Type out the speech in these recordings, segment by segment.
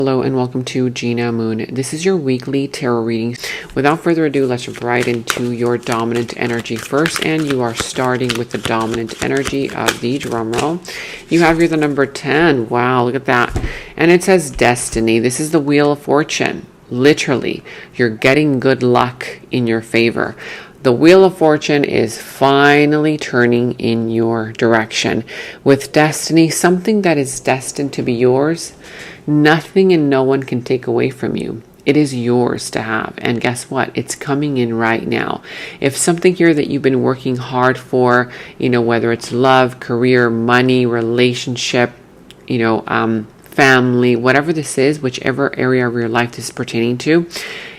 Hello and welcome to Gena Moon. This is your weekly tarot reading. Without further ado, let's jump right into your dominant energy first. And you are starting with the dominant energy of the drum roll. You have here the number 10. Wow, look at that. And it says destiny. This is the Wheel of Fortune. Literally, you're getting good luck in your favor. The Wheel of Fortune is finally turning in your direction. With destiny, something that is destined to be yours, nothing and no one can take away from you. It is yours to have. And guess what? It's coming in right now. If something here that you've been working hard for, whether it's love, career, money, relationship, family, whatever this is, whichever area of your life this is pertaining to,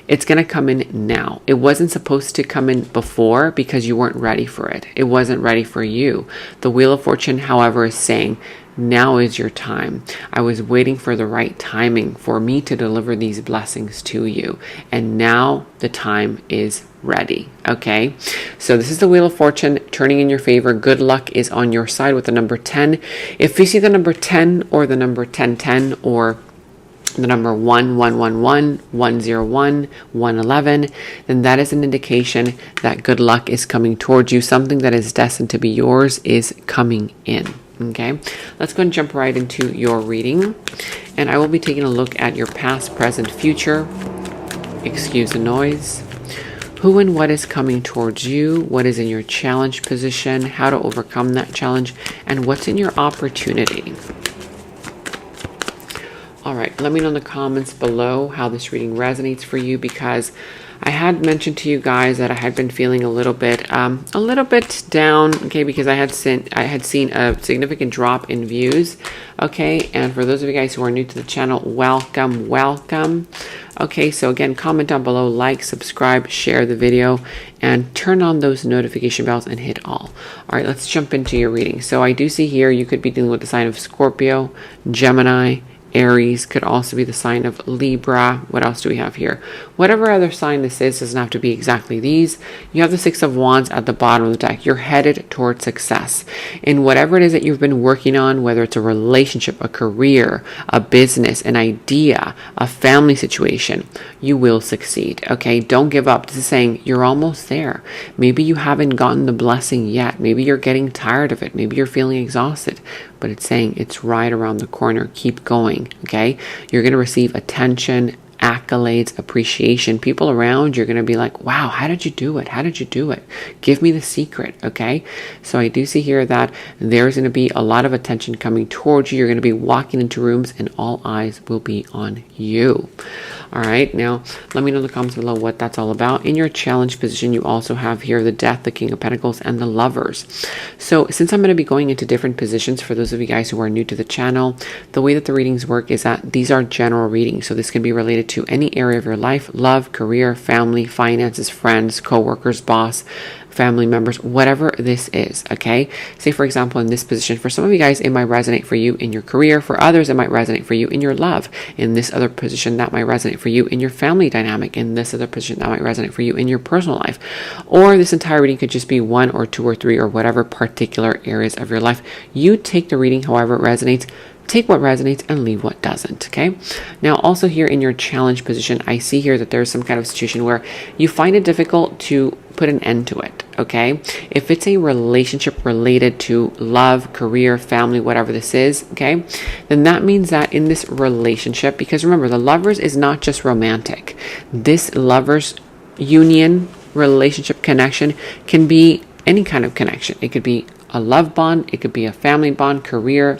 it's going to come in now. It wasn't supposed to come in before because you weren't ready for it. It wasn't ready for you. The Wheel of Fortune, however, is saying, now is your time. I was waiting for the right timing for me to deliver these blessings to you. And now the time is ready. Okay. So this is the Wheel of Fortune turning in your favor. Good luck is on your side with the number 10. If you see the number 10 or the number 1010 or the number 1111, 101, 111, then that is an indication that good luck is coming towards you. Something that is destined to be yours is coming in. Okay, let's go and jump right into your reading. And I will be taking a look at your past, present, future. Excuse the noise. Who and what is coming towards you? What is in your challenge position? How to overcome that challenge? And what's in your opportunity? All right, let me know in the comments below how this reading resonates for you, because I had mentioned to you guys that I had been feeling a little bit down, okay, because I had seen a significant drop in views, okay, and for those of you guys who are new to the channel, welcome. Okay, so again, comment down below, like, subscribe, share the video, and turn on those notification bells and hit all. All right, let's jump into your reading. So I do see here you could be dealing with the sign of Scorpio, Gemini, Aries, could also be the sign of Libra. What else do we have here? Whatever other sign this is, doesn't have to be exactly these. You have the Six of Wands at the bottom of the deck. You're headed towards success in whatever it is that you've been working on, whether it's a relationship, a career, a business, an idea, a family situation. You will succeed, okay? Don't give up. This is saying you're almost there. Maybe you haven't gotten the blessing yet. Maybe you're getting tired of it. Maybe you're feeling exhausted, but it's saying it's right around the corner. Keep going. Okay, you're going to receive attention, accolades, appreciation. People around you're going to be like, wow, how did you do it? How did you do it? Give me the secret. Okay, so I do see here that there's going to be a lot of attention coming towards you. You're going to be walking into rooms and all eyes will be on you. All right, now let me know in the comments below what that's all about. In your challenge position, you also have here the Death, the King of Pentacles, and the Lovers. So since I'm going to be going into different positions for those of you guys who are new to the channel, the way that the readings work is that these are general readings. So this can be related to any area of your life: love, career, family, finances, friends, co-workers, boss, family members, whatever this is. Okay, say for example in this position, for some of you guys it might resonate for you in your career, for others it might resonate for you in your love, in this other position that might resonate for you in your family dynamic, in this other position that might resonate for you in your personal life, or this entire reading could just be one or two or three or whatever particular areas of your life. You take the reading however it resonates. Take what resonates and leave what doesn't, okay? Now, also here in your challenge position, I see here that there's some kind of situation where you find it difficult to put an end to it, okay? If it's a relationship related to love, career, family, whatever this is, okay, then that means that in this relationship, because remember, the Lovers is not just romantic. This Lovers union, relationship, connection can be any kind of connection. It could be a love bond, it could be a family bond, career,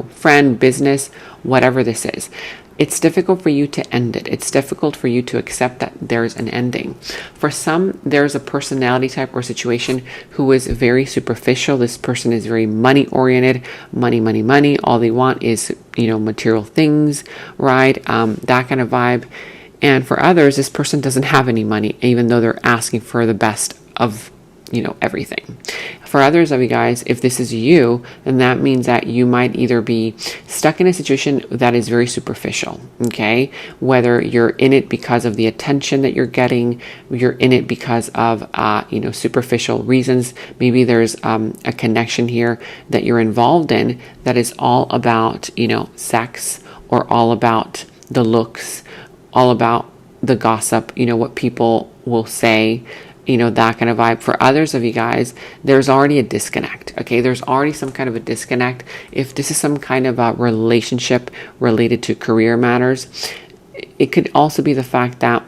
friend, business, whatever this is. It's difficult for you to end it. It's difficult for you to accept that there's an ending. For some, there's a personality type or situation who is very superficial. This person is very money oriented, money. All they want is, material things, right? That kind of vibe. And for others, this person doesn't have any money, even though they're asking for the best of everything. For others of you guys, if this is you, then that means that you might either be stuck in a situation that is very superficial, okay? Whether you're in it because of the attention that you're getting, you're in it because of, superficial reasons. Maybe there's a connection here that you're involved in that is all about, sex, or all about the looks, all about the gossip, what people will say, that kind of vibe. For others of you guys, there's already a disconnect. Okay, there's already some kind of a disconnect. If this is some kind of a relationship related to career matters, it could also be the fact that,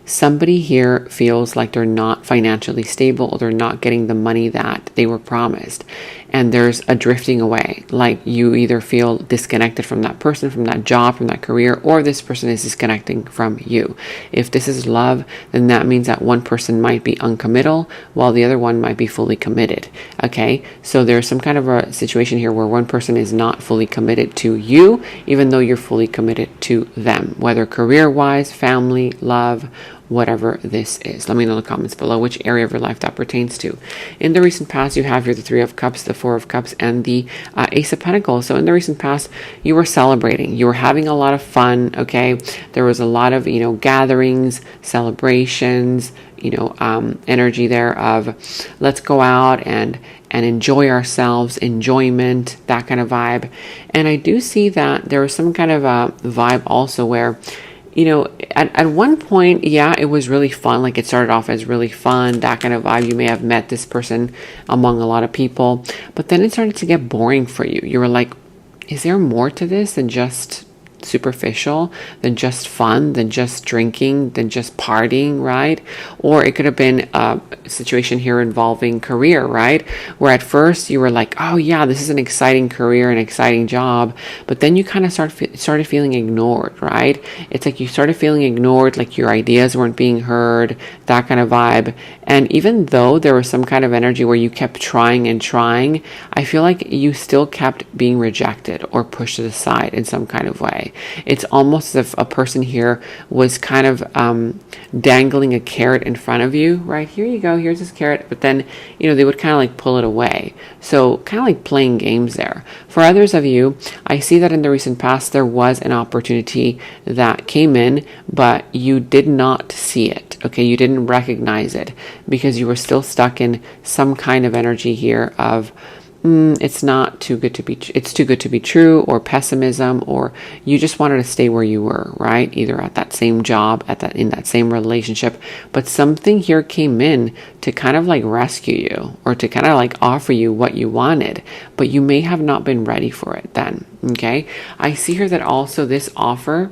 somebody here feels like they're not financially stable, or they're not getting the money that they were promised. And there's a drifting away. Like you either feel disconnected from that person, from that job, from that career, or this person is disconnecting from you. If this is love, then that means that one person might be uncommittal while the other one might be fully committed. Okay, so there's some kind of a situation here where one person is not fully committed to you, even though you're fully committed to them, whether career-wise, family, love, whatever this is. Let me know in the comments below which area of your life that pertains to. In the recent past, you have here the Three of Cups, the Four of Cups, and the Ace of Pentacles. So in the recent past, you were celebrating. You were having a lot of fun, okay? There was a lot of, gatherings, celebrations, energy there of let's go out and enjoy ourselves, enjoyment, that kind of vibe. And I do see that there was some kind of a vibe also where at one point, yeah, it was really fun. Like it started off as really fun, that kind of vibe. You may have met this person among a lot of people, but then it started to get boring for you. You were like, is there more to this than just superficial, than just fun, than just drinking, than just partying, right? Or it could have been a situation here involving career, right? Where at first you were like, oh yeah, this is an exciting career, an exciting job, but then you kind of started feeling ignored, right? It's like you started feeling ignored, like your ideas weren't being heard, that kind of vibe. And even though there was some kind of energy where you kept trying and trying, I feel like you still kept being rejected or pushed to the side in some kind of way. It's almost as if a person here was kind of dangling a carrot in front of you, right? Here you go, here's this carrot, but then, they would kind of like pull it away. So kind of like playing games there. For others of you, I see that in the recent past, there was an opportunity that came in, but you did not see it, okay? You didn't recognize it because you were still stuck in some kind of energy here of, it's too good to be true, or pessimism, or you just wanted to stay where you were, right? Either at that same job, in that same relationship, but something here came in to kind of like rescue you, or to kind of like offer you what you wanted, but you may have not been ready for it then, okay? I see here that also this offer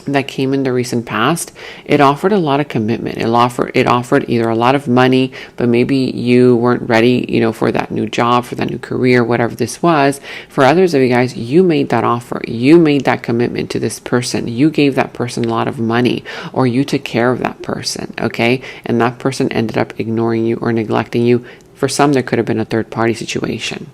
that came in the recent past, it offered a lot of commitment. It offered either a lot of money, but maybe you weren't ready, for that new job, for that new career, whatever this was. For others of you guys, you made that offer. You made that commitment to this person. You gave that person a lot of money, or you took care of that person, okay? And that person ended up ignoring you or neglecting you. For some, there could have been a third party situation.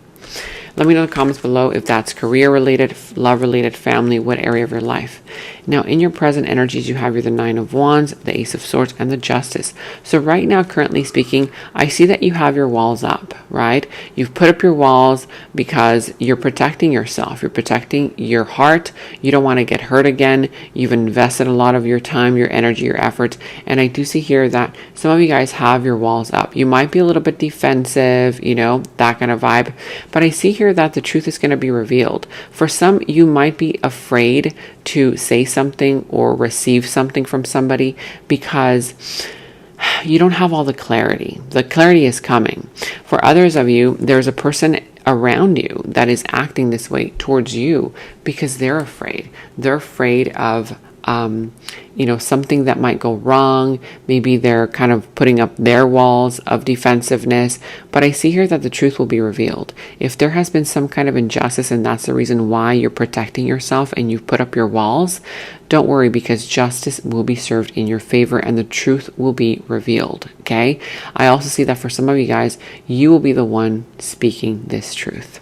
Let me know in the comments below if that's career related, love related, family, what area of your life. Now, in your present energies, you have the Nine of Wands, the Ace of Swords, and the Justice. So right now, currently speaking, I see that you have your walls up, right? You've put up your walls because you're protecting yourself. You're protecting your heart. You don't want to get hurt again. You've invested a lot of your time, your energy, your efforts. And I do see here that some of you guys have your walls up. You might be a little bit defensive, that kind of vibe. But I see here that the truth is going to be revealed. For some, you might be afraid to say something or receive something from somebody because you don't have all the clarity. The clarity is coming. For others of you, there's a person around you that is acting this way towards you because they're afraid. They're afraid of something that might go wrong. Maybe they're kind of putting up their walls of defensiveness. But I see here that the truth will be revealed. If there has been some kind of injustice and that's the reason why you're protecting yourself and you've put up your walls, don't worry, because justice will be served in your favor and the truth will be revealed, okay? I also see that for some of you guys, you will be the one speaking this truth.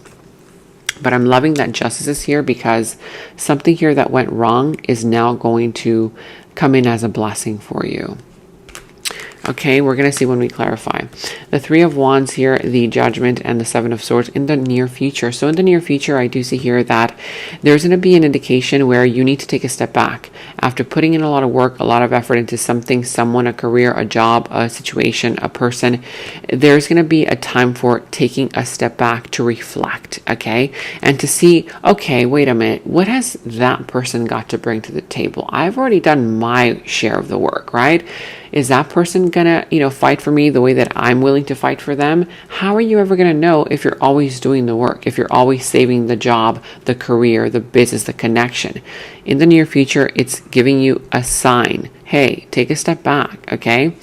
But I'm loving that justice is here because something here that went wrong is now going to come in as a blessing for you. Okay, we're going to see when we clarify. The Three of Wands here, the Judgment, and the Seven of Swords in the near future. So in the near future, I do see here that there's going to be an indication where you need to take a step back. After putting in a lot of work, a lot of effort into something, someone, a career, a job, a situation, a person, there's going to be a time for taking a step back to reflect, okay? And to see, okay, wait a minute, what has that person got to bring to the table? I've already done my share of the work, right? Is that person gonna, fight for me the way that I'm willing to fight for them? How are you ever gonna know if you're always doing the work, if you're always saving the job, the career, the business, the connection? In the near future, it's giving you a sign. Hey, take a step back, okay?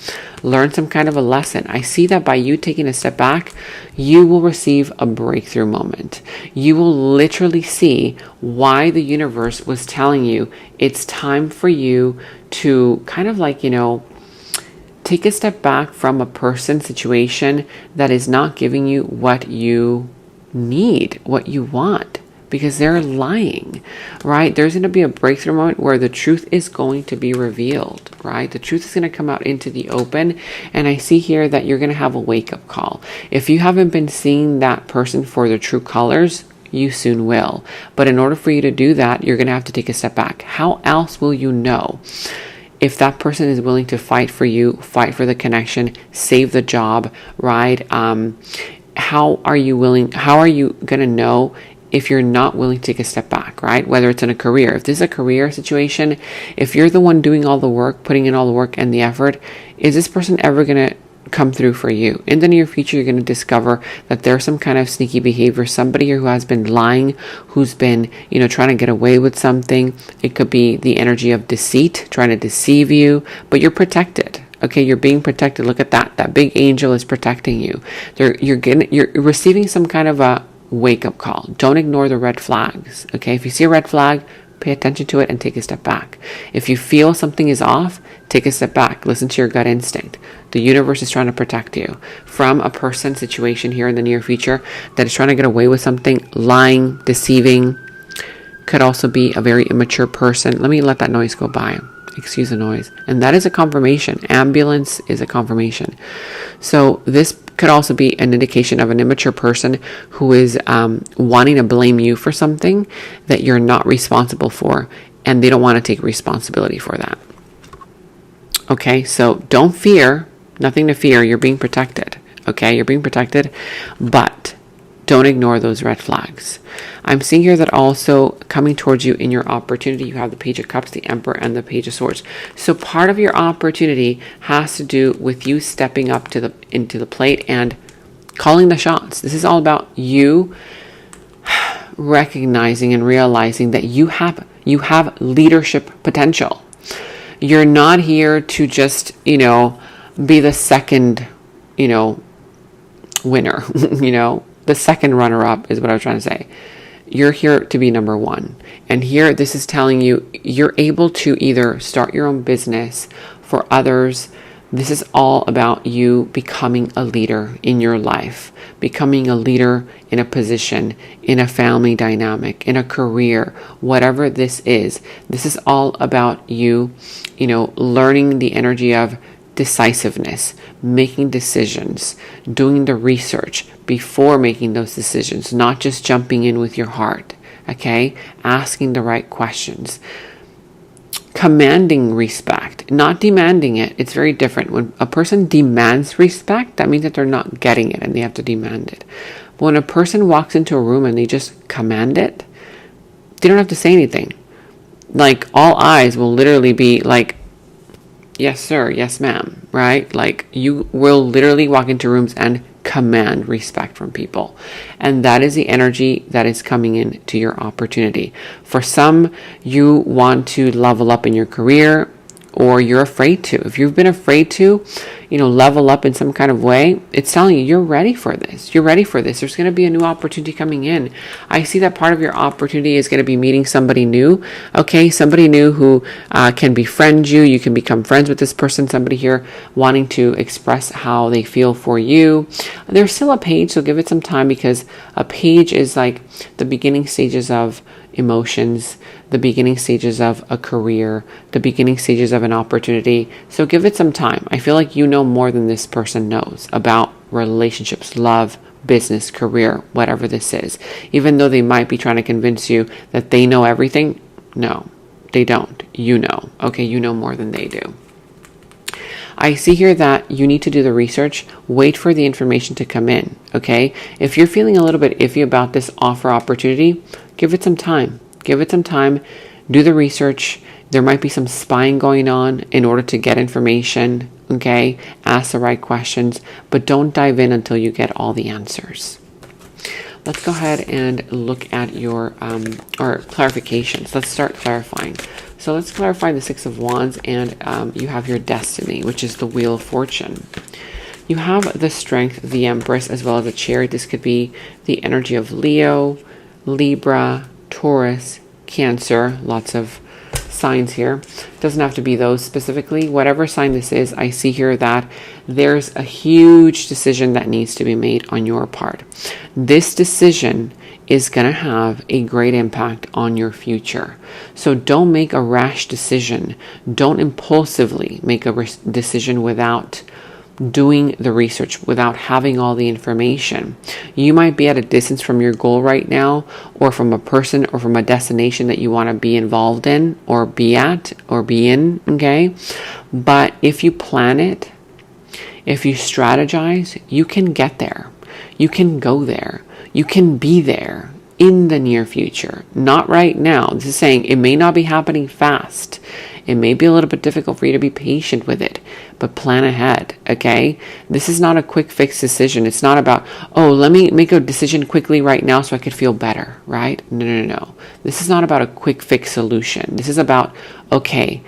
Learn some kind of a lesson. I see that by you taking a step back, you will receive a breakthrough moment. You will literally see why the universe was telling you it's time for you to kind of like, take a step back from a person, situation that is not giving you what you need, what you want, because they're lying, right? There's going to be a breakthrough moment where the truth is going to be revealed, right? The truth is going to come out into the open. And I see here that you're going to have a wake-up call. If you haven't been seeing that person for their true colors, you soon will. But in order for you to do that, you're going to have to take a step back. How else will you know if that person is willing to fight for you, fight for the connection, save the job, right? How are you going to know if you're not willing to take a step back, right? Whether it's in a career. If this is a career situation, if you're the one doing all the work, putting in all the work and the effort, is this person ever going to come through for you? In the near future, you're going to discover that there's some kind of sneaky behavior, somebody here who has been lying, who's been, trying to get away with something. It could be the energy of deceit, trying to deceive you, but you're protected. Okay, you're being protected. Look at that. That big angel is protecting you. You're receiving some kind of a wake-up call. Don't ignore the red flags. Okay, if you see a red flag, pay attention to it and take a step back. If you feel something is off, take a step back. Listen to your gut instinct. The universe is trying to protect you from a person, situation here in the near future that is trying to get away with something, lying, deceiving. Could also be a very immature person. Let me let that noise go by. Excuse the noise. And that is a confirmation. Ambulance is a confirmation. So this could also be an indication of an immature person who is wanting to blame you for something that you're not responsible for, and they don't want to take responsibility for that. Okay, so don't fear. Nothing to fear. You're being protected. Okay, you're being protected, but don't ignore those red flags. I'm seeing here that also coming towards you in your opportunity, you have the Page of Cups, the Emperor, and the Page of Swords. So part of your opportunity has to do with you stepping up into the plate and calling the shots. This is all about you recognizing and realizing that you have leadership potential. You're not here to just, be the second, winner, the second runner-up is what I was trying to say. You're here to be number one. And here, this is telling you, you're able to either start your own business for others. This is all about you becoming a leader in your life, becoming a leader in a position, in a family dynamic, in a career, whatever this is. This is all about you, learning the energy of decisiveness, making decisions, doing the research before making those decisions, not just jumping in with your heart, okay? Asking the right questions. Commanding respect, not demanding it. It's very different. When a person demands respect, that means that they're not getting it and they have to demand it. But when a person walks into a room and they just command it, they don't have to say anything. Like, all eyes will literally be like, yes, sir. Yes, ma'am. Right? Like, you will literally walk into rooms and command respect from people. And that is the energy that is coming in to your opportunity. For some, you want to level up in your career, or you're afraid to. If you've been afraid to, level up in some kind of way, it's telling you you're ready for this. You're ready for this. There's going to be a new opportunity coming in. I see that part of your opportunity is going to be meeting somebody new. Okay, somebody new who can befriend you. You can become friends with this person. Somebody here wanting to express how they feel for you. There's still a page, so give it some time, because a page is like the beginning stages of emotions, the beginning stages of a career, the beginning stages of an opportunity. So give it some time. I feel like you know more than this person knows about relationships, love, business, career, whatever this is. Even though they might be trying to convince you that they know everything, no, they don't. You know, okay? You know more than they do. I see here that you need to do the research, wait for the information to come in, okay? If you're feeling a little bit iffy about this offer opportunity, give it some time. Give it some time, do the research. There might be some spying going on in order to get information, okay? Ask the right questions, but don't dive in until you get all the answers. Let's go ahead and look at your or clarifications. Let's start clarifying. So let's clarify the Six of Wands, and you have your destiny, which is the Wheel of Fortune. You have the Strength, the Empress, as well as the Chariot. This could be the energy of Leo, Libra, Taurus, Cancer. Lots of signs here. Doesn't have to be those specifically. Whatever sign this is, I see here that there's a huge decision that needs to be made on your part. This decision is going to have a great impact on your future. So don't make a rash decision. Don't impulsively make a decision without doing the research, without having all the information. You might be at a distance from your goal right now, or from a person, or from a destination that you want to be involved in, or be at, or be in, okay? But if you plan it, if you strategize, you can get there. You can go there. You can be there in the near future. Not right now. This is saying it may not be happening fast. It may be a little bit difficult for you to be patient with it, but plan ahead, okay? This is not a quick fix decision. It's not about, oh, let me make a decision quickly right now so I could feel better, right? No. This is not about a quick fix solution. This is about, okay,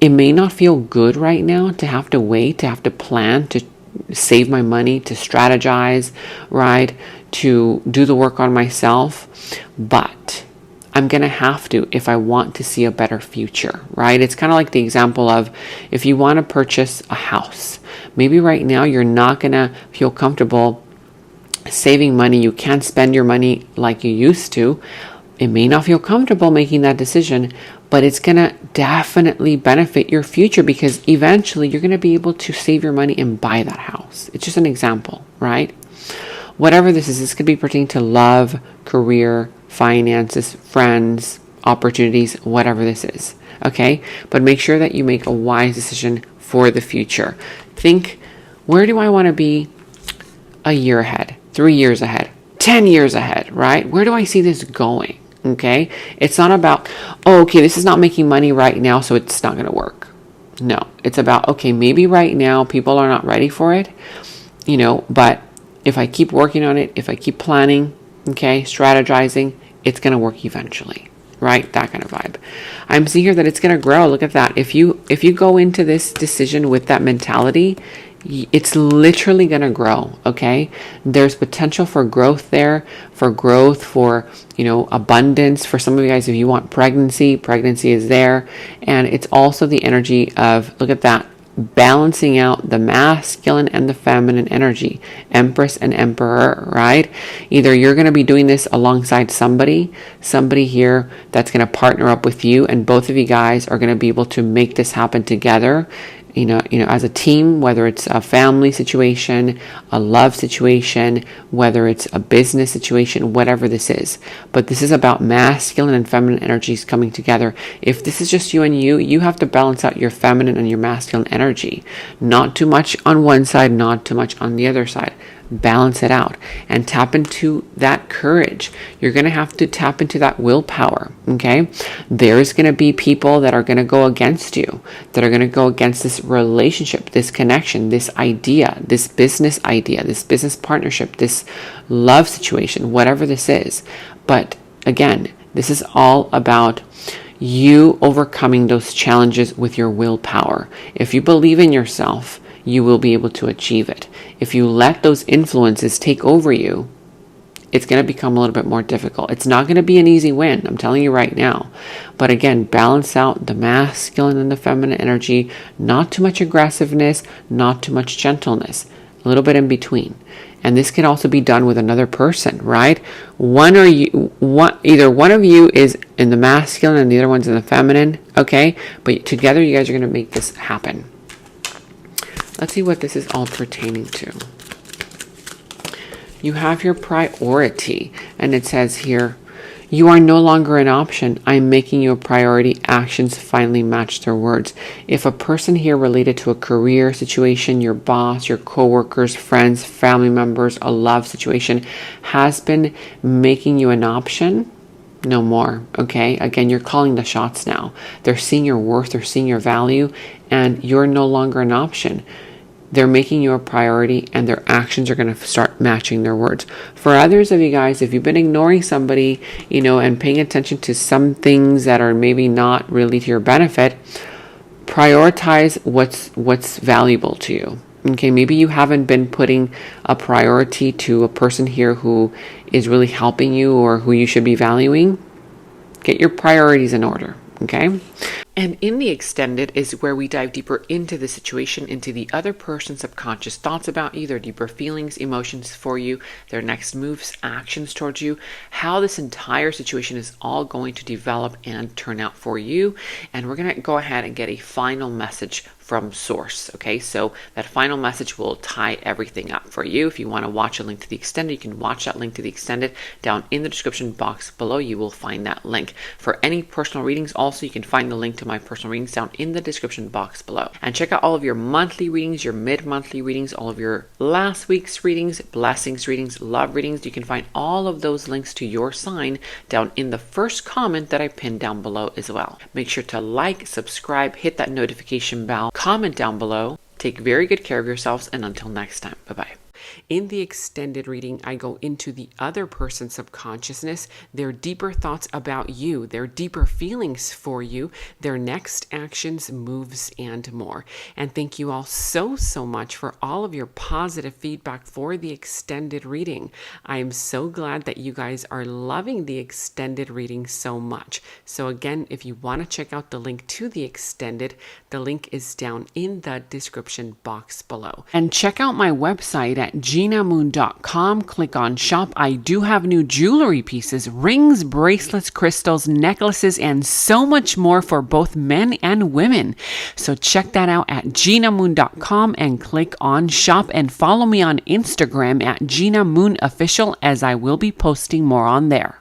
it may not feel good right now to have to wait, to have to plan, to save my money, to strategize, right? To do the work on myself, but I'm going to have to if I want to see a better future, right? It's kind of like the example of if you want to purchase a house, maybe right now you're not going to feel comfortable saving money. You can't spend your money like you used to. It may not feel comfortable making that decision, but it's going to definitely benefit your future because eventually you're going to be able to save your money and buy that house. It's just an example, right? Whatever this could be pertaining to love, career, finances, friends, opportunities, whatever this is, okay? But make sure that you make a wise decision for the future. Think, where do I want to be a year ahead, 3 years ahead, 10 years ahead, right? Where do I see this going, okay? It's not about, oh, okay, this is not making money right now, so it's not going to work. No, it's about, okay, maybe right now people are not ready for it, but if I keep working on it, if I keep planning, okay, strategizing, it's going to work eventually, right? That kind of vibe. I'm seeing here that it's going to grow. Look at that. If you go into this decision with that mentality, it's literally going to grow, okay? There's potential for growth there, for abundance. For some of you guys, if you want pregnancy is there. And it's also the energy of, look at that, balancing out the masculine and the feminine energy, Empress and Emperor, right? Either you're going to be doing this alongside somebody here that's going to partner up with you, and both of you guys are going to be able to make this happen together, as a team, whether it's a family situation, a love situation, whether it's a business situation, whatever this is. But this is about masculine and feminine energies coming together. If this is just you and you have to balance out your feminine and your masculine energy. Not too much on one side, not too much on the other side. Balance it out and tap into that courage. You're going to have to tap into that willpower, okay? There's going to be people that are going to go against you, that are going to go against this relationship, this connection, this idea, this business partnership, this love situation, whatever this is. But again, this is all about you overcoming those challenges with your willpower. If you believe in yourself, you will be able to achieve it. If you let those influences take over you, it's going to become a little bit more difficult. It's not going to be an easy win, I'm telling you right now. But again, balance out the masculine and the feminine energy, not too much aggressiveness, not too much gentleness, a little bit in between. And this can also be done with another person, right? Either one of you is in the masculine and the other one's in the feminine, okay? But together you guys are going to make this happen. Let's see what this is all pertaining to. You have your priority, and it says here, you are no longer an option. I'm making you a priority. Actions finally match their words. If a person here related to a career situation, your boss, your coworkers, friends, family members, a love situation has been making you an option, no more. Okay. Again, you're calling the shots now. They're seeing your worth, they're seeing your value, and you're no longer an option. They're making you a priority, and their actions are going to start matching their words. For others of you guys, if you've been ignoring somebody, and paying attention to some things that are maybe not really to your benefit, prioritize what's valuable to you. Okay, maybe you haven't been putting a priority to a person here who is really helping you or who you should be valuing. Get your priorities in order. Okay. And in the extended is where we dive deeper into the situation, into the other person's subconscious thoughts about you, their deeper feelings, emotions for you, their next moves, actions towards you, how this entire situation is all going to develop and turn out for you. And we're going to go ahead and get a final message from source. Okay, so that final message will tie everything up for you. If you want to watch a link to the extended, you can watch that link to the extended down in the description box below. You will find that link. For any personal readings, also you can find the link to my personal readings down in the description box below. And check out all of your monthly readings, your mid-monthly readings, all of your last week's readings, blessings readings, love readings. You can find all of those links to your sign down in the first comment that I pinned down below as well. Make sure to like, subscribe, hit that notification bell, comment down below. Take very good care of yourselves, and until next time, bye-bye. In the extended reading, I go into the other person's subconsciousness, their deeper thoughts about you, their deeper feelings for you, their next actions, moves, and more. And thank you all so much for all of your positive feedback for the extended reading. I am so glad that you guys are loving the extended reading so much. So again, if you want to check out the link to the extended, the link is down in the description box below. And check out my website at genamoon.com. Click on shop. I do have new jewelry pieces, rings, bracelets, crystals, necklaces, and so much more for both men and women. So check that out at genamoon.com and click on shop, and follow me on Instagram at Gena Moon Official, as I will be posting more on there.